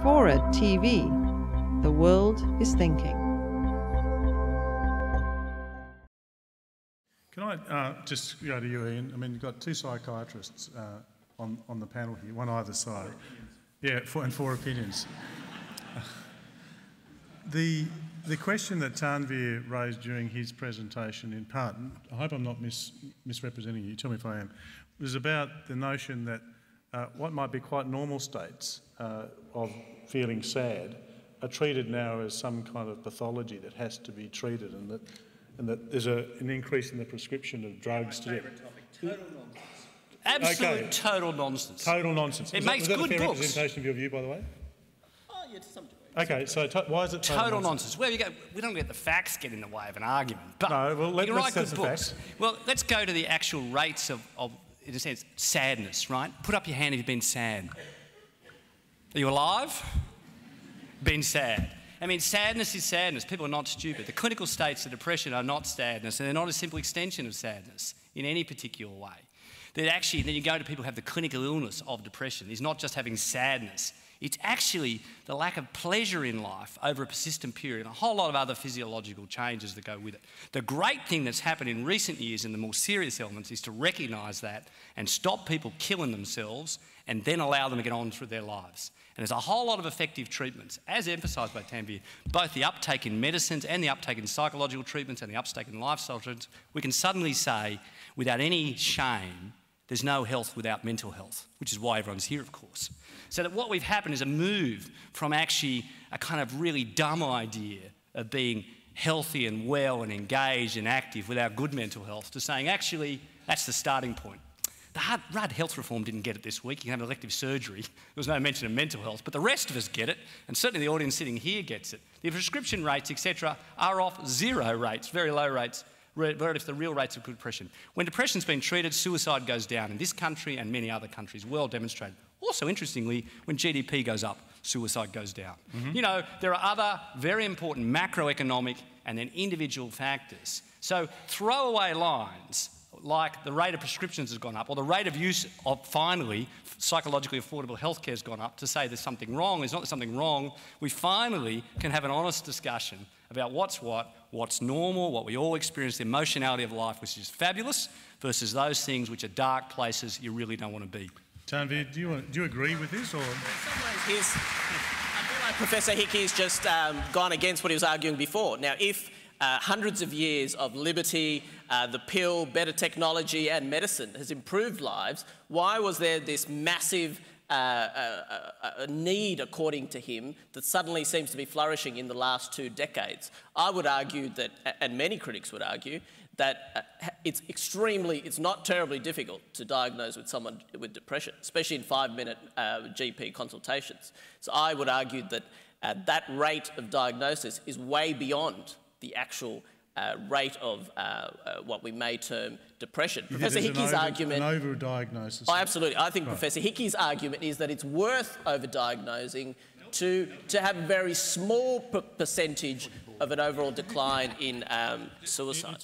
FORA.tv. The world is thinking. Can I just go to you, Ian? I mean, you've got two psychiatrists on the panel here, one either side. Yeah, and four opinions. The question that Tanveer raised during his presentation, in part, I hope I'm not misrepresenting you, tell me if I am, was about the notion that what might be quite normal states of feeling sad are treated now as some kind of pathology that has to be treated, and that there's an increase in the prescription of drugs. My favourite topic, total nonsense. Absolute total nonsense. Total nonsense. It makes good books. Was that a fair representation of your view, by the way? Oh, yeah, to some degree. Okay, so why is it total nonsense? Well, we don't let the facts get in the way of an argument. But no, well, you can write good Facts. books. Well, let's go to the actual rates of, in a sense, sadness, right? Put up your hand if you've been sad. Are you alive? Been sad. I mean, sadness is sadness. People are not stupid. The clinical states of depression are not sadness, and they're not a simple extension of sadness in any particular way. That actually, then you go to people who have the clinical illness of depression. It's not just having sadness. It's actually the lack of pleasure in life over a persistent period and a whole lot of other physiological changes that go with it. The great thing that's happened in recent years in the more serious elements is to recognise that and stop people killing themselves and then allow them to get on through their lives. And there's a whole lot of effective treatments, as emphasised by Tanveer, both the uptake in medicines and the uptake in psychological treatments and the uptake in lifestyle treatments. We can suddenly say, without any shame, there's no health without mental health, which is why everyone's here, of course. So that what we've happened is a move from actually a kind of really dumb idea of being healthy and well and engaged and active without good mental health to saying, actually, that's the starting point. The Rudd health reform didn't get it this week. You can have elective surgery. There was no mention of mental health, but the rest of us get it, and certainly the audience sitting here gets it. The prescription rates, etc., are off zero rates, very low rates, relative to the real rates of depression. When depression's been treated, suicide goes down in this country and many other countries, well demonstrated. Also, interestingly, when GDP goes up, suicide goes down. You know, there are other very important macroeconomic and then individual factors. So throwaway lines like the rate of prescriptions has gone up, or the rate of use of, finally, psychologically affordable healthcare has gone up to say there's something wrong. There's not something wrong. We finally can have an honest discussion about what's normal, what we all experience, the emotionality of life, which is fabulous, versus those things which are dark places you really don't want to be. Tanveer, do you agree with this? Or? In some ways, I feel like Professor Hickie's just gone against what he was arguing before. Now, if hundreds of years of liberty, the pill, better technology and medicine has improved lives, why was there this massive need, according to him, that suddenly seems to be flourishing in the last 2 decades? I would argue that, and many critics would argue, that it's not terribly difficult to diagnose with someone with depression, especially in 5-minute GP consultations. So I would argue that that rate of diagnosis is way beyond the actual rate of what we may term depression. Professor Hickie's argument... An over-diagnosis. Oh, absolutely. I think Professor Hickie's argument is that it's worth over-diagnosing to have a very small percentage of an overall decline in suicide.